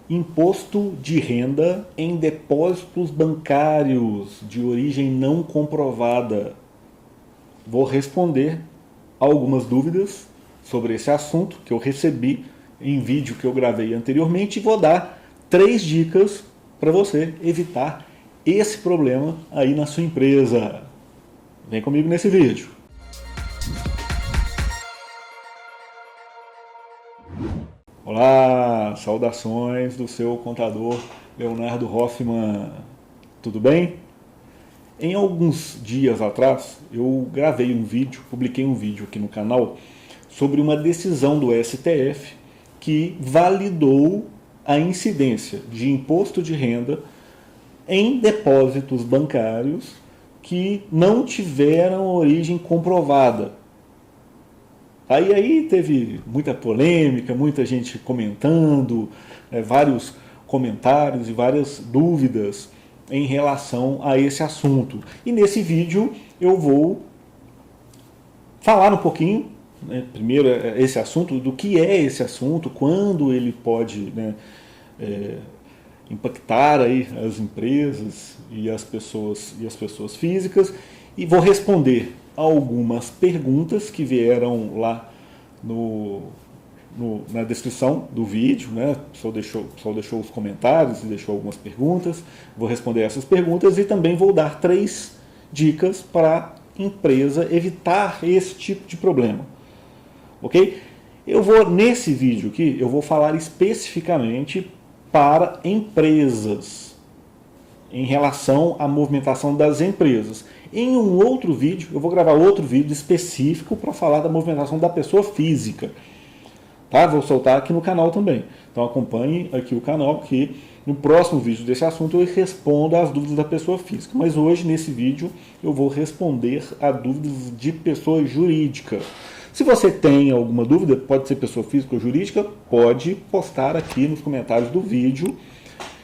Imposto de renda em depósitos bancários de origem não comprovada. Vou responder algumas dúvidas sobre esse assunto que eu recebi em vídeo que eu gravei anteriormente e vou dar 3 dicas para você evitar esse problema aí na sua empresa. Vem comigo nesse vídeo. Olá, saudações do seu contador Leonardo Hoffman. Tudo bem? Em alguns dias atrás, eu gravei um vídeo, publiquei um vídeo aqui no canal sobre uma decisão do STF que validou a incidência de imposto de renda em depósitos bancários que não tiveram origem comprovada. Aí teve muita polêmica, muita gente comentando, vários comentários e várias dúvidas em relação a esse assunto. E nesse vídeo eu vou falar um pouquinho, primeiro esse assunto, do que é esse assunto, quando ele pode impactar aí as empresas e as pessoas físicas, e vou responder algumas perguntas que vieram lá na descrição do vídeo, né? O pessoal deixou os comentários e deixou algumas perguntas. Vou responder essas perguntas e também vou dar 3 dicas para a empresa evitar esse tipo de problema. Ok? Nesse vídeo aqui, eu vou falar especificamente para empresas, em relação à movimentação das empresas. Em um outro vídeo, eu vou gravar outro vídeo específico para falar da movimentação da pessoa física. Tá? Vou soltar aqui no canal também. Então acompanhe aqui o canal, que no próximo vídeo desse assunto eu respondo às dúvidas da pessoa física. Mas hoje, nesse vídeo, eu vou responder a dúvidas de pessoa jurídica. Se você tem alguma dúvida, pode ser pessoa física ou jurídica, pode postar aqui nos comentários do vídeo,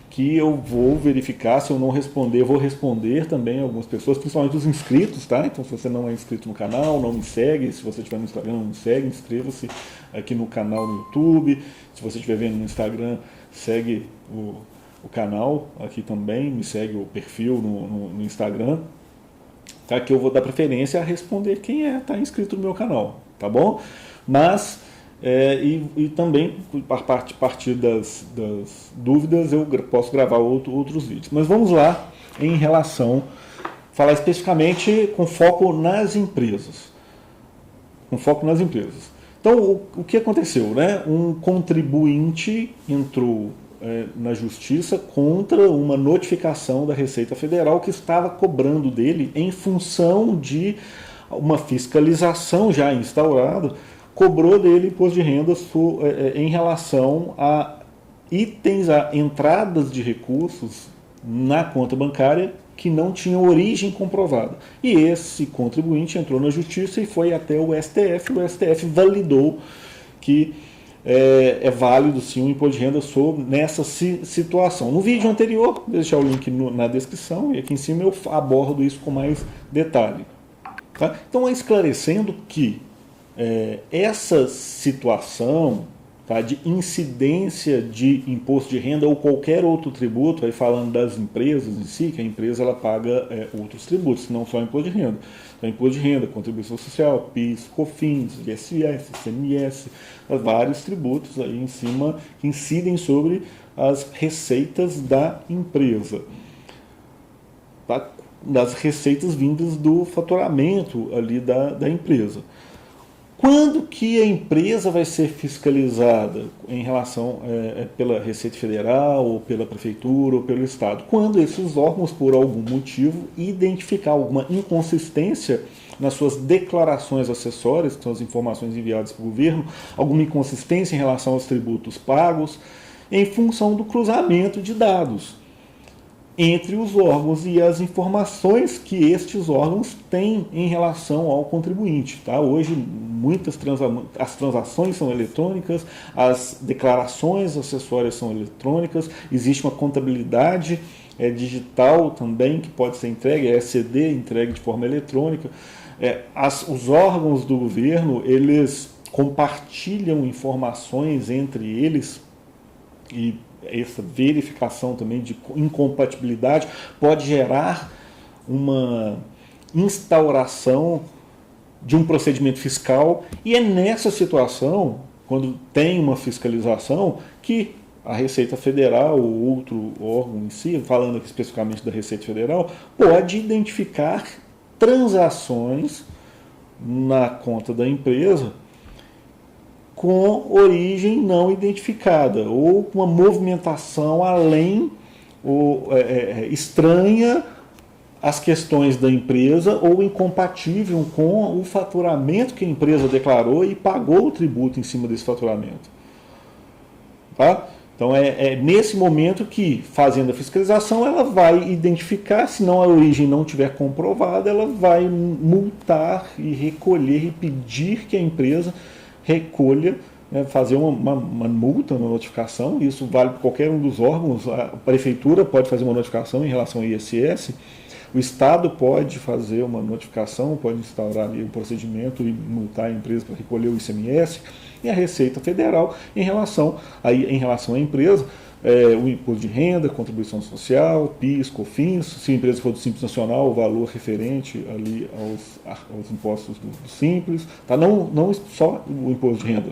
que eu vou verificar. Se eu não responder, eu vou responder também a algumas pessoas, principalmente os inscritos, tá? Então, se você não é inscrito no canal, não me segue. Se você estiver no Instagram, não me segue, inscreva-se aqui no canal no YouTube. Se você estiver vendo no Instagram, segue o canal aqui também, me segue o perfil no Instagram, tá? Que eu vou dar preferência a responder quem está inscrito no meu canal, tá bom? Mas e também, a partir das dúvidas, eu posso gravar outros vídeos. Mas vamos lá, em relação, falar especificamente com foco nas empresas. Com foco nas empresas. Então, o que aconteceu? Né? Um contribuinte entrou na justiça contra uma notificação da Receita Federal que estava cobrando dele em função de uma fiscalização já instaurada, cobrou dele imposto de renda em relação a itens, a entradas de recursos na conta bancária que não tinham origem comprovada. E esse contribuinte entrou na justiça e foi até o STF. O STF validou que é válido sim o imposto de renda nessa situação. No vídeo anterior, vou deixar o link na descrição, e aqui em cima eu abordo isso com mais detalhe. Tá? Então, esclarecendo que essa situação, tá, de incidência de imposto de renda ou qualquer outro tributo, aí falando das empresas em si, que a empresa ela paga outros tributos, não só imposto de renda. Então, imposto de renda, contribuição social, PIS, COFINS, ISS, ICMS, vários tributos aí em cima que incidem sobre as receitas da empresa. Tá? Das receitas vindas do faturamento ali da empresa. Quando que a empresa vai ser fiscalizada em relação pela Receita Federal, ou pela Prefeitura, ou pelo Estado? Quando esses órgãos, por algum motivo, identificar alguma inconsistência nas suas declarações acessórias, que são as informações enviadas para o governo, alguma inconsistência em relação aos tributos pagos, em função do cruzamento de dados entre os órgãos e as informações que estes órgãos têm em relação ao contribuinte. Tá? Hoje, as transações são eletrônicas, as declarações acessórias são eletrônicas, existe uma contabilidade digital também que pode ser entregue, ECD, entregue de forma eletrônica. Os órgãos do governo, eles compartilham informações entre eles e essa verificação também de incompatibilidade pode gerar uma instauração de um procedimento fiscal, e é nessa situação, quando tem uma fiscalização, que a Receita Federal ou outro órgão em si, falando aqui especificamente da Receita Federal, pode identificar transações na conta da empresa com origem não identificada, ou com uma movimentação além ou estranha às questões da empresa, ou incompatível com o faturamento que a empresa declarou e pagou o tributo em cima desse faturamento. Tá? Então é nesse momento que, fazendo a fiscalização, ela vai identificar, se não a origem não tiver comprovada, ela vai multar e recolher e pedir que a empresa recolha, né, fazer uma multa, uma notificação. Isso vale para qualquer um dos órgãos. A prefeitura pode fazer uma notificação em relação ao ISS, o Estado pode fazer uma notificação, pode instaurar ali um procedimento e multar a empresa para recolher o ICMS, e a Receita Federal em relação à empresa, o imposto de renda, contribuição social, PIS, COFINS, se a empresa for do Simples Nacional, o valor referente ali aos impostos do Simples, tá? Não só o imposto de renda.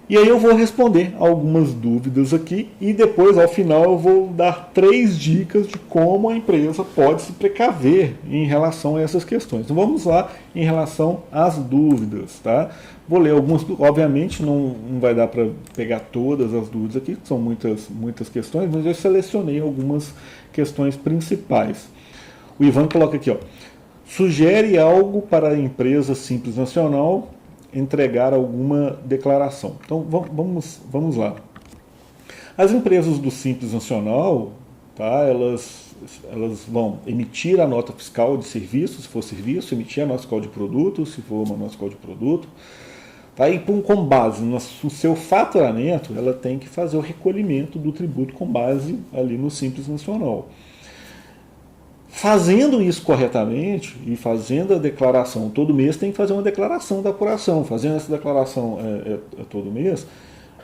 E aí eu vou responder algumas dúvidas aqui e depois, ao final, eu vou dar 3 dicas de como a empresa pode se precaver em relação a essas questões. Então vamos lá em relação às dúvidas, tá? Vou ler algumas, obviamente não vai dar para pegar todas as dúvidas aqui, são muitas questões, mas eu selecionei algumas questões principais. O Ivan coloca aqui, ó, sugere algo para a empresa Simples Nacional entregar alguma declaração. Então vamos lá. As empresas do Simples Nacional, tá, elas vão emitir a nota fiscal de serviço, se for serviço, emitir a nota fiscal de produto, se for uma nota fiscal de produto, tá, e com base no seu faturamento, ela tem que fazer o recolhimento do tributo com base ali no Simples Nacional. Fazendo isso corretamente e fazendo a declaração todo mês, tem que fazer uma declaração da apuração. Fazendo essa declaração todo mês,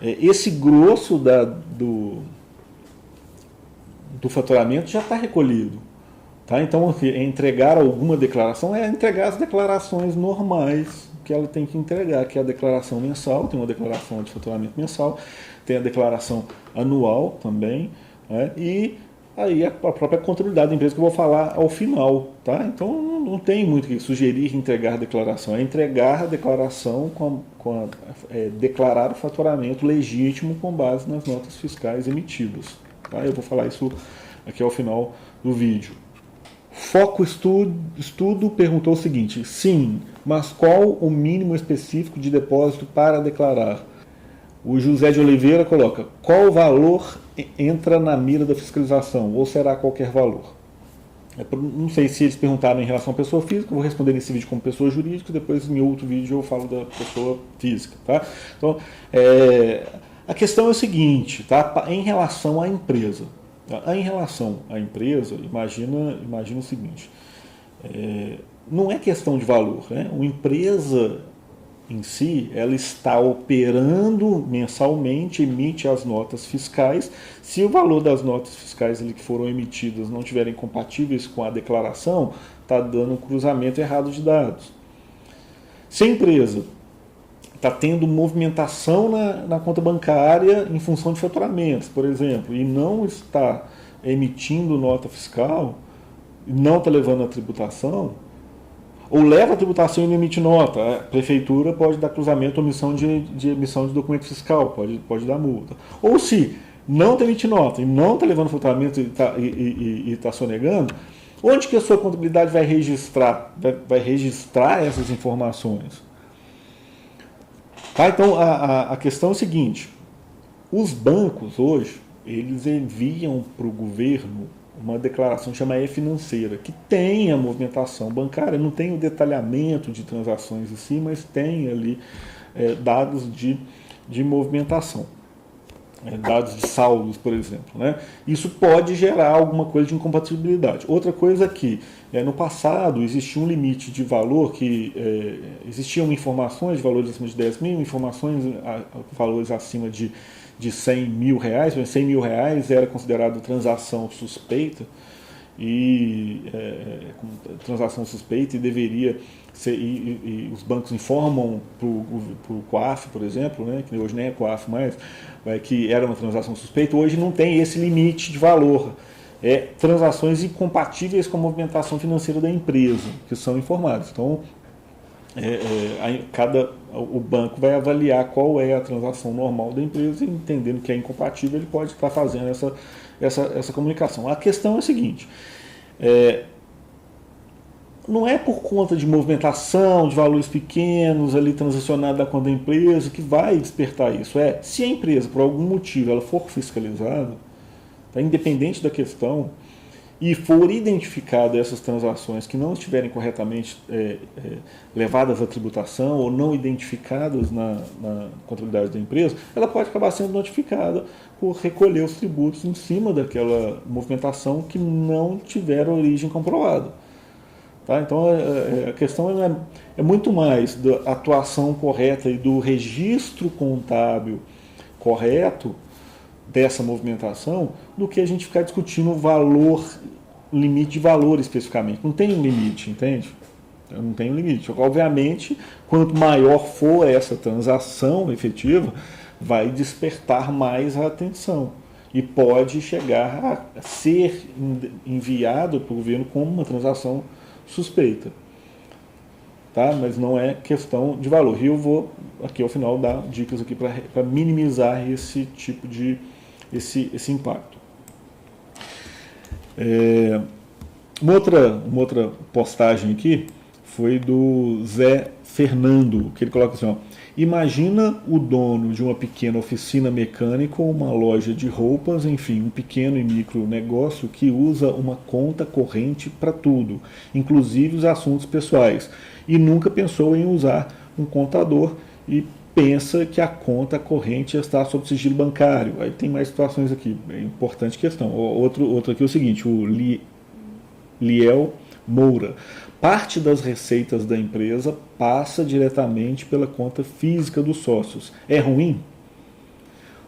esse grosso do faturamento já está recolhido. Tá? Então, entregar alguma declaração é entregar as declarações normais que ela tem que entregar, que é a declaração mensal, tem uma declaração de faturamento mensal, tem a declaração anual também, né? E aí a própria contabilidade da empresa que eu vou falar ao final, tá? Então não tem muito que sugerir entregar a declaração, é entregar a declaração declarar o faturamento legítimo com base nas notas fiscais emitidas, tá? Eu vou falar isso aqui ao final do vídeo. Foco Estudo perguntou o seguinte: sim, mas qual o mínimo específico de depósito para declarar? O José de Oliveira coloca: qual valor entra na mira da fiscalização, ou será qualquer valor? Não sei se eles perguntaram em relação à pessoa física, eu vou responder nesse vídeo como pessoa jurídica, depois em outro vídeo eu falo da pessoa física. Tá? Então, a questão é o seguinte, tá? Em relação à empresa. Tá? Em relação à empresa, imagina o seguinte, não é questão de valor, né? Uma empresa em si, ela está operando mensalmente, emite as notas fiscais. Se o valor das notas fiscais ali que foram emitidas não estiverem compatíveis com a declaração, está dando um cruzamento errado de dados. Se a empresa está tendo movimentação na conta bancária em função de faturamentos, por exemplo, e não está emitindo nota fiscal, não está levando a tributação, ou leva a tributação e não emite nota, a prefeitura pode dar cruzamento ou omissão de emissão de documento fiscal, pode dar multa. Ou se não está emitindo nota e não está levando faturamento e está sonegando, onde que a sua contabilidade vai registrar? Vai registrar essas informações? Tá? Então a questão é a seguinte: os bancos hoje, eles enviam para o governo uma declaração que chama E-financeira, que tem a movimentação bancária, não tem o detalhamento de transações em si, mas tem ali dados de movimentação, dados de saldos, por exemplo. Né? Isso pode gerar alguma coisa de incompatibilidade. Outra coisa é que, no passado, existia um limite de valor, que existiam informações de valores acima de 10 mil, informações valores acima de de 100 mil reais, mas 100 mil reais era considerado transação suspeita, e transação suspeita, e deveria ser, e os bancos informam para o COAF, por exemplo, né, que hoje nem é COAF mais, que era uma transação suspeita. Hoje não tem esse limite de valor. Transações incompatíveis com a movimentação financeira da empresa, que são informadas. Então, o banco vai avaliar qual é a transação normal da empresa, e entendendo que é incompatível, ele pode estar fazendo essa comunicação. A questão é a seguinte: não é por conta de movimentação de valores pequenos ali transacionado da conta da empresa que vai despertar isso. Se a empresa, por algum motivo, ela for fiscalizada, tá, independente da questão, e for identificada essas transações que não estiverem corretamente levadas à tributação ou não identificadas na contabilidade da empresa, ela pode acabar sendo notificada por recolher os tributos em cima daquela movimentação que não tiver origem comprovada. Tá? Então a questão é muito mais da atuação correta e do registro contábil correto dessa movimentação, do que a gente ficar discutindo o valor, limite de valor especificamente. Não tem um limite, entende? Não tem um limite. Obviamente, quanto maior for essa transação efetiva, vai despertar mais a atenção e pode chegar a ser enviado para o governo como uma transação suspeita. Tá? Mas não é questão de valor. E eu vou aqui ao final dar dicas aqui para minimizar esse tipo de esse impacto. Uma outra postagem aqui foi do Zé Fernando, que ele coloca assim: imagina o dono de uma pequena oficina mecânica ou uma loja de roupas, enfim, um pequeno e micro negócio que usa uma conta corrente para tudo, inclusive os assuntos pessoais, e nunca pensou em usar um contador e pensa que a conta corrente está sob sigilo bancário. Aí tem mais situações aqui, é importante questão. Outro aqui é o seguinte: o Liel Moura. Parte das receitas da empresa passa diretamente pela conta física dos sócios. É ruim?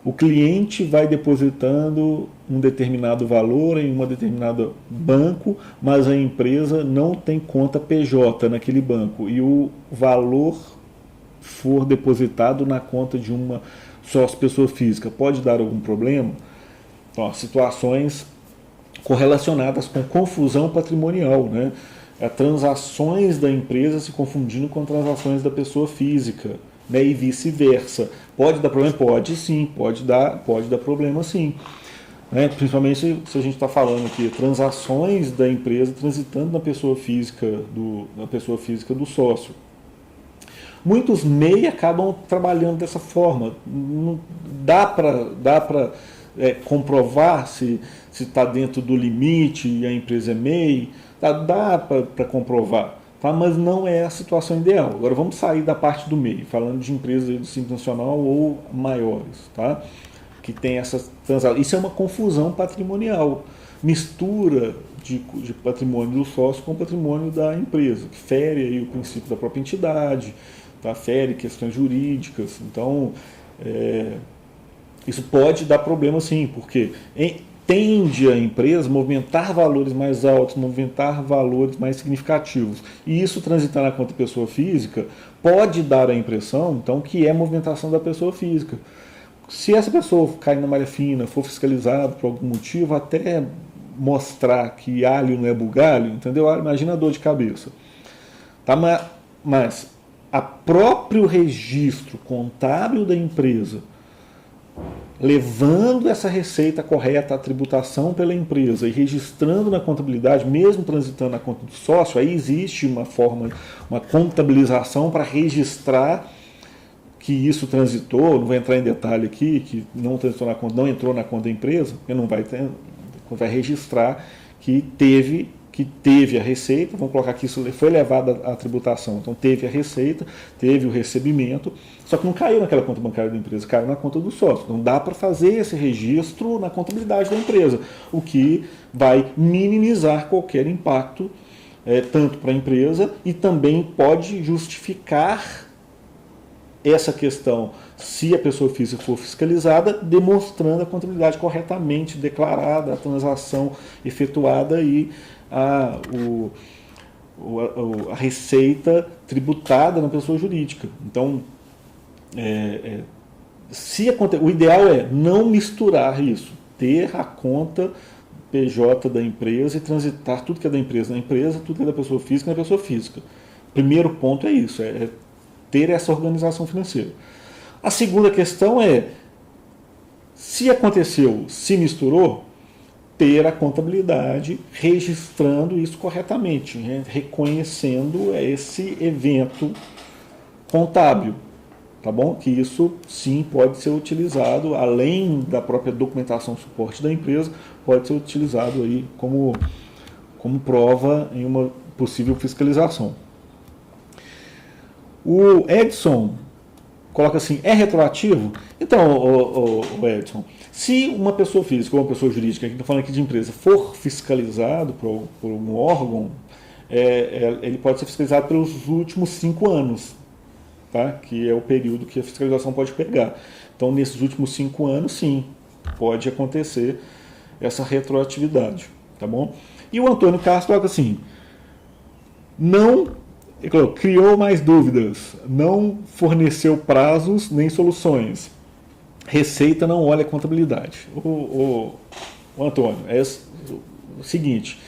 O cliente vai depositando um determinado valor em uma determinada banco, mas a empresa não tem conta PJ naquele banco e o valor for depositado na conta de uma sócio pessoa física. Pode dar algum problema? Então, situações correlacionadas com confusão patrimonial, né? Transações da empresa se confundindo com transações da pessoa física, né? E vice-versa. Pode dar problema? Pode sim, pode dar problema sim. Né? Principalmente se a gente está falando aqui transações da empresa transitando na pessoa física do sócio. Muitos MEI acabam trabalhando dessa forma. Não dá para comprovar se está dentro do limite e a empresa é MEI. Dá para comprovar, tá? Mas não é a situação ideal. Agora vamos sair da parte do MEI, falando de empresas do Simples Nacional ou maiores, tá? Que tem essas transações. Isso é uma confusão patrimonial. Mistura de patrimônio do sócio com o patrimônio da empresa, que fere aí o princípio da própria entidade, tá? Fere questões jurídicas. Então, isso pode dar problema sim, porque tende a empresa a movimentar valores mais altos, movimentar valores mais significativos. E isso transitar na conta pessoa física pode dar a impressão, então, que é movimentação da pessoa física. Se essa pessoa cair na malha fina, for fiscalizada por algum motivo, até mostrar que alho não é bugalho, entendeu? Imagina a dor de cabeça. Tá? Mas o próprio registro contábil da empresa, levando essa receita correta à tributação pela empresa e registrando na contabilidade, mesmo transitando na conta do sócio, aí existe uma contabilização para registrar que isso transitou. Não vou entrar em detalhe aqui, que não transitou na conta, não entrou na conta da empresa, porque não vai registrar que teve a receita. Vamos colocar que isso foi levado à tributação. Então teve a receita, teve o recebimento, só que não caiu naquela conta bancária da empresa, caiu na conta do sócio. Não dá para fazer esse registro na contabilidade da empresa, o que vai minimizar qualquer impacto, tanto para a empresa, e também pode justificar essa questão, se a pessoa física for fiscalizada, demonstrando a contabilidade corretamente declarada, a transação efetuada e a receita tributada na pessoa jurídica. Então, o ideal é não misturar isso, ter a conta PJ da empresa e transitar tudo que é da empresa na empresa, tudo que é da pessoa física na pessoa física. Primeiro ponto é isso, é ter essa organização financeira. A segunda questão é, se aconteceu, se misturou, ter a contabilidade registrando isso corretamente, né? Reconhecendo esse evento contábil, tá bom? Que isso sim pode ser utilizado, além da própria documentação suporte da empresa, pode ser utilizado aí como prova em uma possível fiscalização. O Edson coloca assim, é retroativo? Então, o Edson, se uma pessoa física ou uma pessoa jurídica, que está falando aqui de empresa, for fiscalizado por um órgão, ele pode ser fiscalizado pelos últimos 5 anos, tá? Que é o período que a fiscalização pode pegar. Então, nesses últimos 5 anos, sim, pode acontecer essa retroatividade, tá bom? E o Antônio Castro coloca assim, ele falou, criou mais dúvidas, não forneceu prazos nem soluções. Receita não olha a contabilidade. O Antônio, é o seguinte,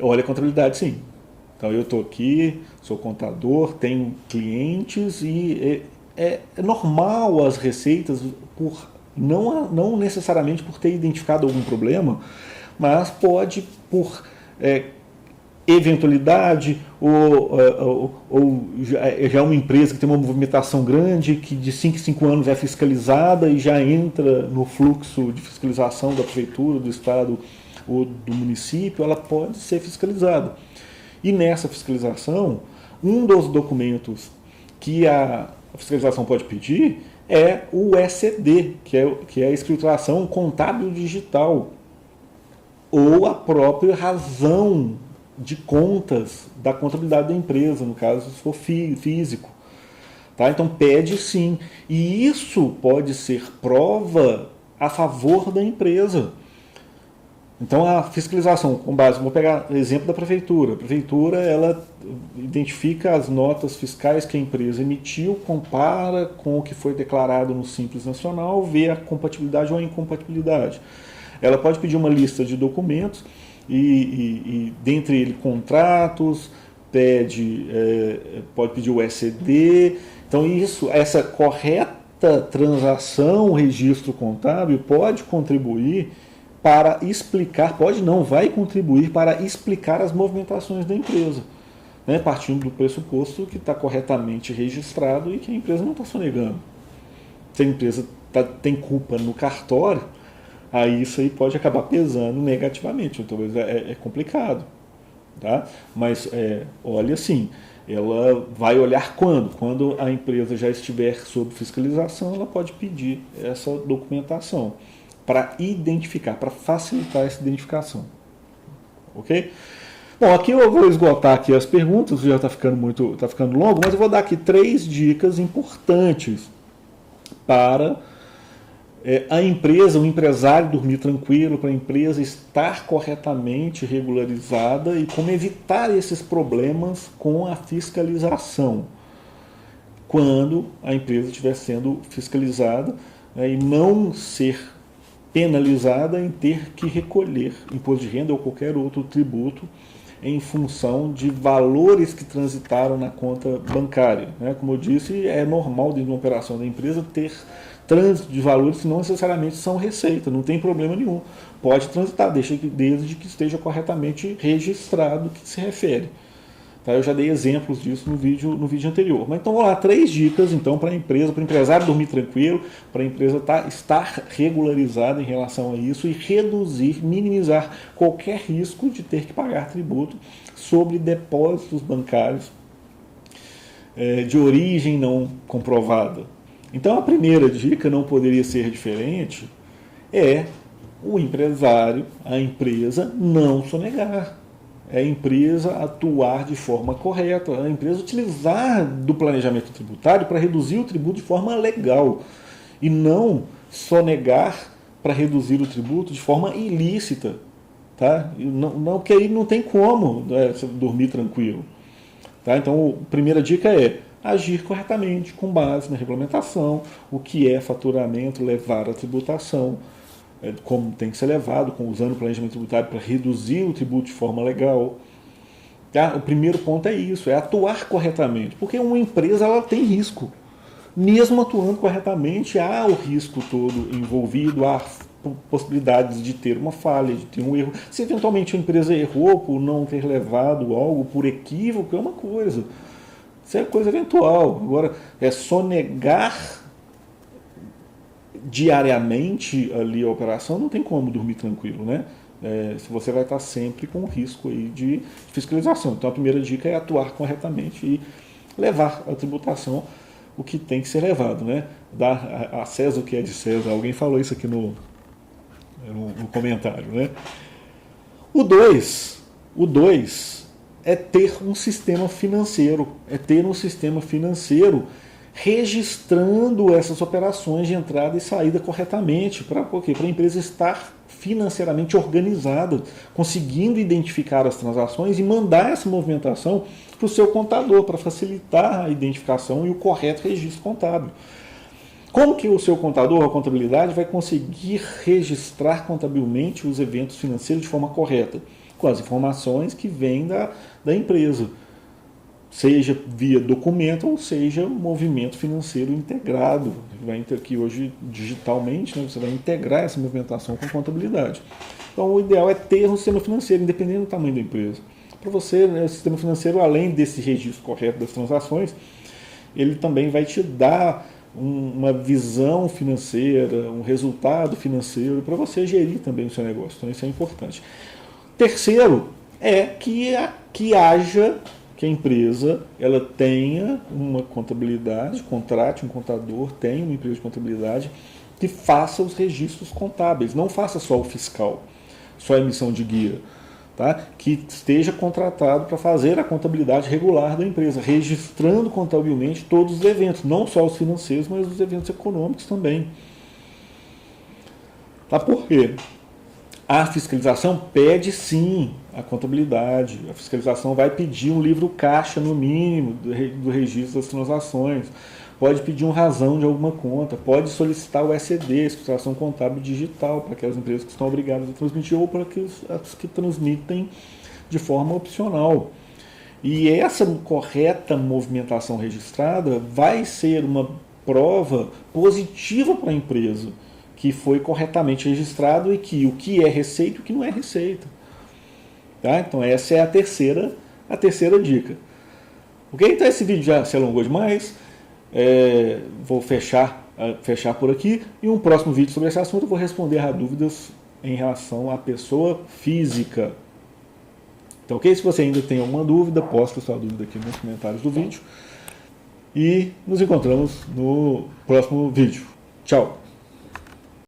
olha a contabilidade sim. Então eu estou aqui, sou contador, tenho clientes e é normal as receitas, não necessariamente por ter identificado algum problema, mas pode por eventualidade ou já uma empresa que tem uma movimentação grande, que de 5 em 5 anos é fiscalizada e já entra no fluxo de fiscalização da prefeitura, do estado ou do município, ela pode ser fiscalizada. E nessa fiscalização, um dos documentos que a fiscalização pode pedir é o ECD, que é a escrituração contábil digital, ou a própria razão de contas da contabilidade da empresa, no caso se for físico. Tá? Então pede sim. E isso pode ser prova a favor da empresa. Então a fiscalização, com base, vou pegar o exemplo da prefeitura. A prefeitura ela identifica as notas fiscais que a empresa emitiu, compara com o que foi declarado no Simples Nacional, vê a compatibilidade ou a incompatibilidade. Ela pode pedir uma lista de documentos e dentre eles contratos, pode pedir o ECD. Então essa correta transação, registro contábil pode contribuir para explicar, vai contribuir para explicar as movimentações da empresa, né, partindo do pressuposto que está corretamente registrado e que a empresa não está sonegando. Se a empresa tem culpa no cartório, aí isso aí pode acabar pesando negativamente, então é complicado. Tá? Mas olha assim, ela vai olhar quando a empresa já estiver sob fiscalização, ela pode pedir essa documentação para identificar, para facilitar essa identificação. Ok? Bom, aqui eu vou esgotar aqui as perguntas, já está ficando longo, mas eu vou dar aqui 3 dicas importantes para a empresa, o empresário dormir tranquilo, para a empresa estar corretamente regularizada e como evitar esses problemas com a fiscalização quando a empresa estiver sendo fiscalizada, né, e não ser penalizada em ter que recolher imposto de renda ou qualquer outro tributo em função de valores que transitaram na conta bancária. Né? Como eu disse, é normal dentro de uma operação da empresa ter trânsito de valores que não necessariamente são receita, não tem problema nenhum. Pode transitar, desde que esteja corretamente registrado o que se refere. Tá? Eu já dei exemplos disso no vídeo anterior. Mas então vamos lá, 3 dicas então, para a empresa, para o empresário dormir tranquilo, para a empresa estar regularizada em relação a isso e reduzir, minimizar qualquer risco de ter que pagar tributo sobre depósitos bancários de origem não comprovada. Então a primeira dica, não poderia ser diferente, é o empresário, a empresa, não sonegar. é a empresa atuar de forma correta, a empresa utilizar do planejamento tributário para reduzir o tributo de forma legal e não sonegar para reduzir o tributo de forma ilícita. Tá? Não, porque aí não tem como, né, dormir tranquilo. Tá? Então, a primeira dica é agir corretamente, com base na regulamentação, o que é faturamento, levar a tributação, como tem que ser levado, usando o planejamento tributário para reduzir o tributo de forma legal. Tá? O primeiro ponto é isso, é atuar corretamente, porque uma empresa ela tem risco. Mesmo atuando corretamente, há o risco todo envolvido, há possibilidades de ter uma falha, de ter um erro. Se eventualmente a empresa errou por não ter levado algo por equívoco, é uma coisa. Isso é coisa eventual. Agora, é sonegar diariamente ali a operação, não tem como dormir tranquilo, né? Se você vai estar sempre com o risco aí de fiscalização. Então, a primeira dica é atuar corretamente e levar a tributação o que tem que ser levado, né? Dar a César o que é de César. Alguém falou isso aqui no comentário, né? O 2 é ter um sistema financeiro, registrando essas operações de entrada e saída corretamente, para quê? Para a empresa estar financeiramente organizada, conseguindo identificar as transações e mandar essa movimentação para o seu contador, para facilitar a identificação e o correto registro contábil. Como que o seu contador, a contabilidade, vai conseguir registrar contabilmente os eventos financeiros de forma correta? Com as informações que vêm da empresa, seja via documento ou seja movimento financeiro integrado. Vai ter aqui hoje digitalmente, né, você vai integrar essa movimentação com a contabilidade. Então o ideal é ter um sistema financeiro, independente do tamanho da empresa. Para você, né, o sistema financeiro, além desse registro correto das transações, ele também vai te dar uma visão financeira, um resultado financeiro para você gerir também o seu negócio. Então isso é importante. Terceiro é que a empresa ela tenha uma contabilidade, contrate um contador, tenha uma empresa de contabilidade que faça os registros contábeis, não faça só o fiscal, só a emissão de guia, tá? Que esteja contratado para fazer a contabilidade regular da empresa, registrando contabilmente todos os eventos, não só os financeiros, mas os eventos econômicos também. Tá? Por quê? A fiscalização pede sim a contabilidade, a fiscalização vai pedir um livro caixa no mínimo do registro das transações, pode pedir uma razão de alguma conta, pode solicitar o ECD, Explicação Contábil Digital, para aquelas empresas que estão obrigadas a transmitir ou para as que transmitem de forma opcional. E essa correta movimentação registrada vai ser uma prova positiva para a empresa, que foi corretamente registrado e que o que é receita e o que não é receita. Tá? Então essa é a terceira dica. Ok? Então esse vídeo já se alongou demais. Vou fechar por aqui. E um próximo vídeo sobre esse assunto eu vou responder a dúvidas em relação à pessoa física. Então, ok? Se você ainda tem alguma dúvida, posta sua dúvida aqui nos comentários do vídeo. E nos encontramos no próximo vídeo. Tchau!